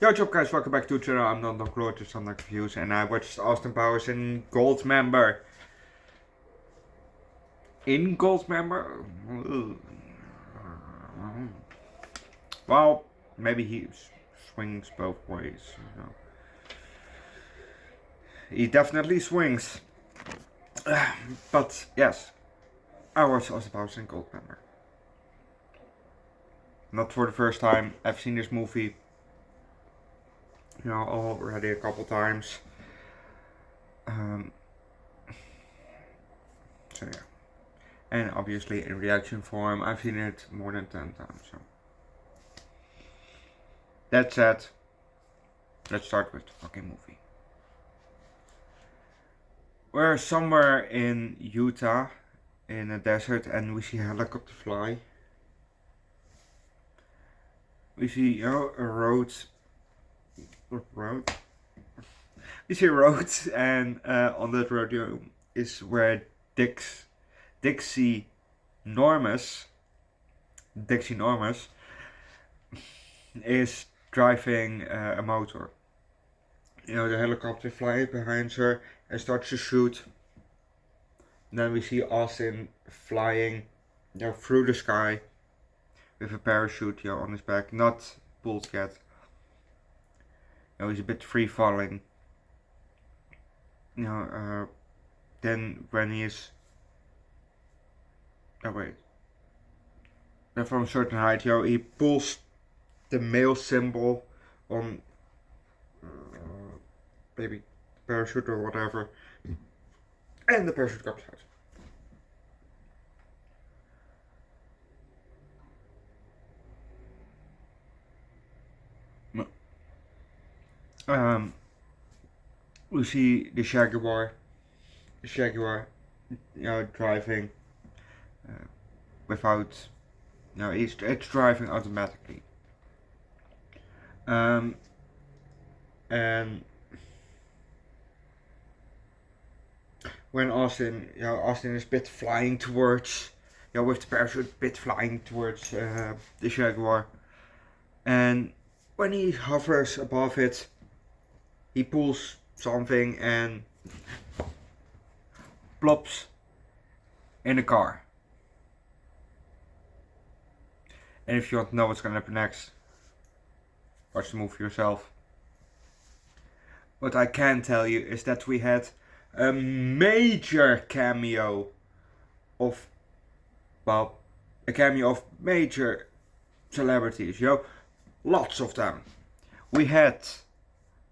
Yo, what's up guys, welcome back to the channel. I'm Underdog Eats, Underdog Reviews, and I watched Austin Powers in Goldmember. In Goldmember? Well, maybe he swings both ways, you know. He definitely swings. But yes, I watched Austin Powers in Goldmember. Not for the first time. I've seen this movie, you know, already a couple times. So yeah. And obviously in reaction form, I've seen it more than 10 times. So. That said, let's start with the fucking movie. We're somewhere in Utah, in a desert, and we see a helicopter fly. We see, you know, a road. We see a road, and on that road, you know, is where Dixie Normus is driving a motor. You know, the helicopter flies behind her and starts to shoot. And then we see Austin flying, you know, through the sky with a parachute, you know, on his back, not pulled yet. You know, he's a bit free falling. You know, then when he is, then from a certain height, you know, he pulls the male symbol on maybe parachute or whatever, and the parachute comes out. We see the Jaguar, you know, driving without, you know, it's driving automatically. And when Austin is bit flying towards, you know, with the parachute bit flying towards the Jaguar, and when he hovers above it, he pulls something and plops in the car. And if you want to know what's gonna happen next, watch the movie yourself. What I can tell you is that we had a major cameo of, well, a cameo of major celebrities, you know, lots of them. We had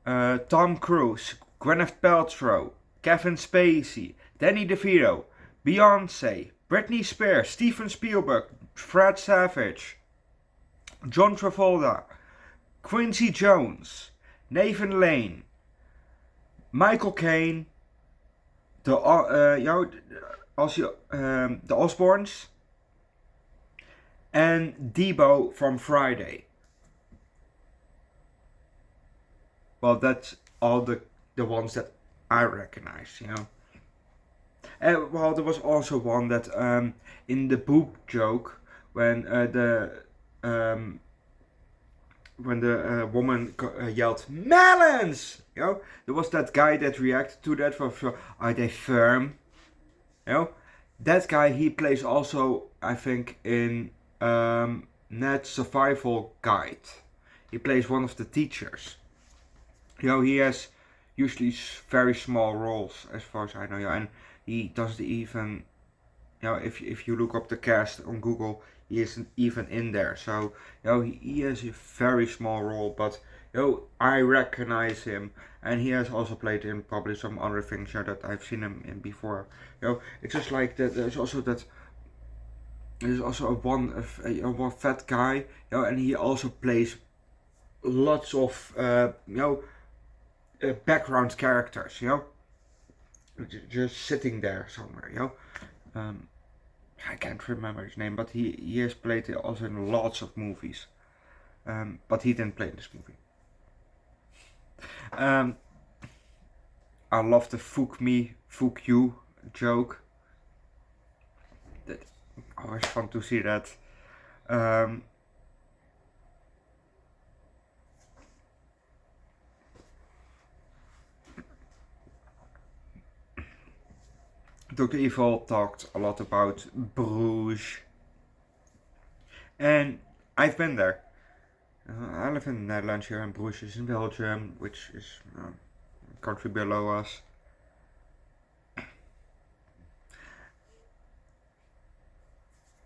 Tom Cruise, Gwyneth Paltrow, Kevin Spacey, Danny DeVito, Beyonce, Britney Spears, Steven Spielberg, Fred Savage, John Travolta, Quincy Jones, Nathan Lane, Michael Caine, the Osbournes, and Debo from Friday. Well, that's all the ones that I recognize, you know. And well, there was also one that in the boob joke when the woman yelled melons, you know, there was that guy that reacted to that for are they firm, you know. That guy, he plays also, I think, in Ned's Survival Guide. He plays one of the teachers. You know, he has usually very small roles, as far as I know, yeah, and he doesn't even, you know, if you look up the cast on Google, he isn't even in there. So, you know, he has a very small role, but, you know, I recognize him, and he has also played in probably some other things, you know, that I've seen him in before. You know, it's just like that. There's also a one fat guy, you know, and he also plays lots of you know, background characters, you know, just sitting there somewhere, you know. I can't remember his name, but he has played also in lots of movies, but he didn't play in this movie. I love the "fuck me, fuck you" joke. That always fun to see that. Dr. Evil talked a lot about Bruges, and I've been there. I live in the Netherlands here, and Bruges is in Belgium, which is a country below us.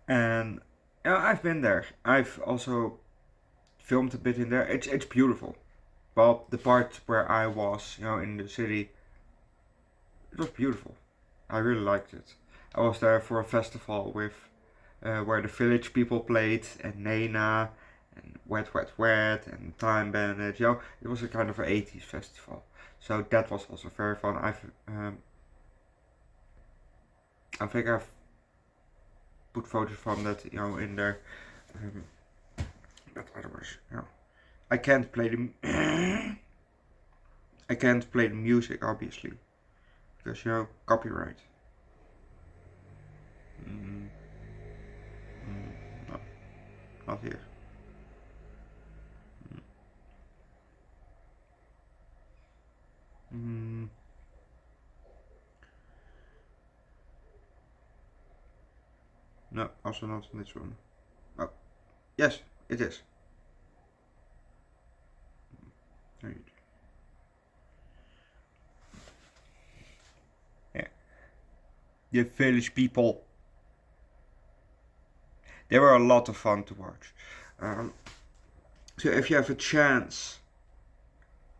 And I've been there. I've also filmed a bit in there. It's beautiful. Well, the part where I was, in the city, it was beautiful. I really liked it. I was there for a festival with where the village people played, and Nena, and Wet Wet Wet, and Time Bandit. It was a kind of an 80s festival. So that was also very fun. I think I've put photos from that, in there. But otherwise, I can't play the I can't play the music, obviously, because copyright. No, not here. No, also not in this one. Oh, yes, it is. Yeah. The village people. They were a lot of fun to watch. So if you have a chance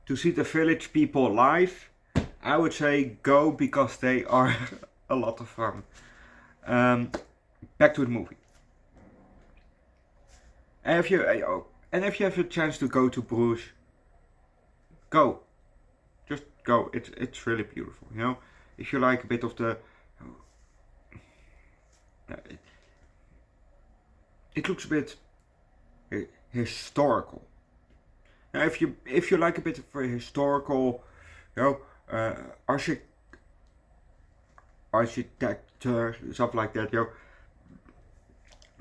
to see the village people live, I would say go, because they are a lot of fun. Back to the movie. And if you have a chance to go to Bruges, go. Just go. It's really beautiful. If you like a bit of the, it looks a bit historical. Now, if you like a bit of a historical, architecture, stuff like that,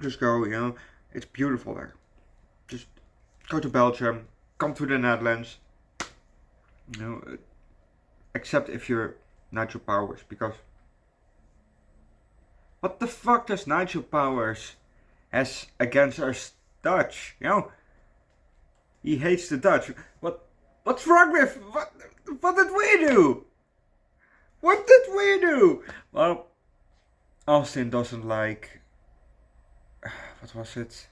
just go. It's beautiful there. Just go to Belgium, come to the Netherlands. Except if you're Nigel Powers, because what the fuck does Nigel Powers has against us Dutch? He hates the Dutch. What's wrong with what did we do? What did we do? Well, Austin doesn't like, what was it?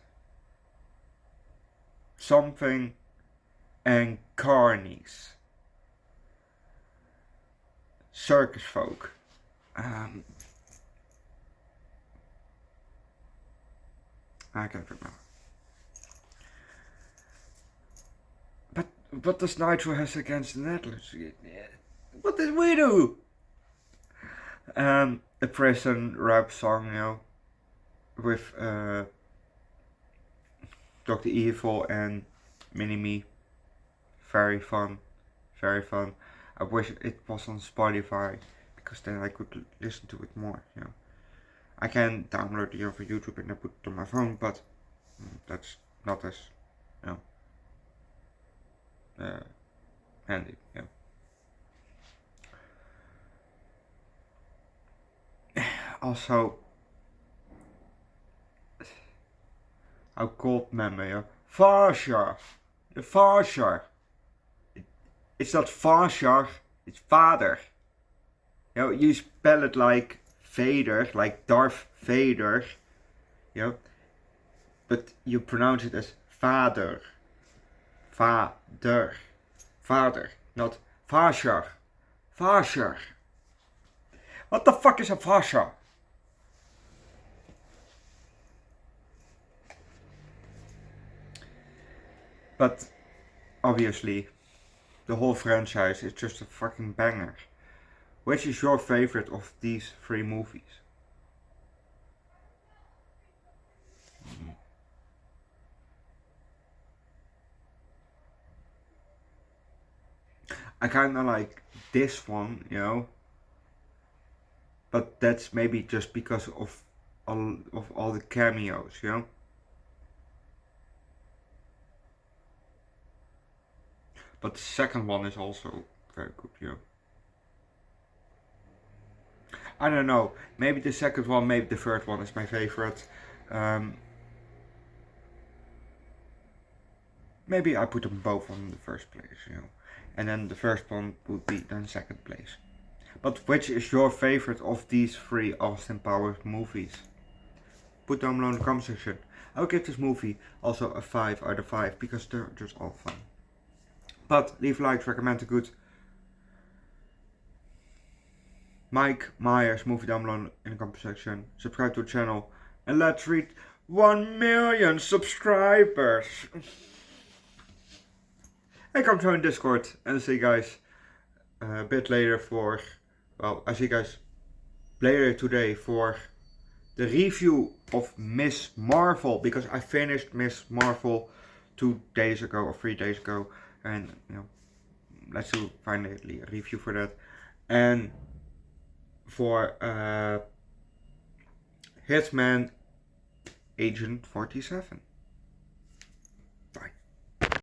Something and carnies. Circus folk. I can't remember. But what does Nitro has against the Netherlands? What did we do? A prison rap song, with Dr. Evil and Mini-Me. Very fun. Very fun. I wish it was on Spotify, because then I could listen to it more, I can download it over YouTube and I put it on my phone, but that's not as, handy, Also, how Goldmember, Varsjar, the Varsjar. It's not Varsjar, it's Vader. You spell it like Vader, like Darth Vader, but you pronounce it as Vader. Vader. Vader, not Varsjar. Varsjar. What the fuck is a Varsjar? But obviously, the whole franchise is just a fucking banger. Which is your favorite of these 3 movies? I kinda like this one, but that's maybe just because of all the cameos, But the second one is also very good, I don't know. Maybe the second one, maybe the third one is my favorite. Maybe I put them both on the first place, you know. And then the first one would be then second place. But which is your favorite of these 3 Austin Powers movies? Put down below in the comment section. I'll give this movie also a 5 out of 5 because they're just all fun. But leave likes, recommend a good Mike Myers movie down below in the comment section. Subscribe to the channel. And let's reach 1 million subscribers. And come join Discord. And I'll see you guys a bit later for... Well, I see you guys later today for the review of Miss Marvel. Because I finished Miss Marvel 2 days ago or 3 days ago. And, you know, let's do finally a review for that. And for Hitman Agent 47.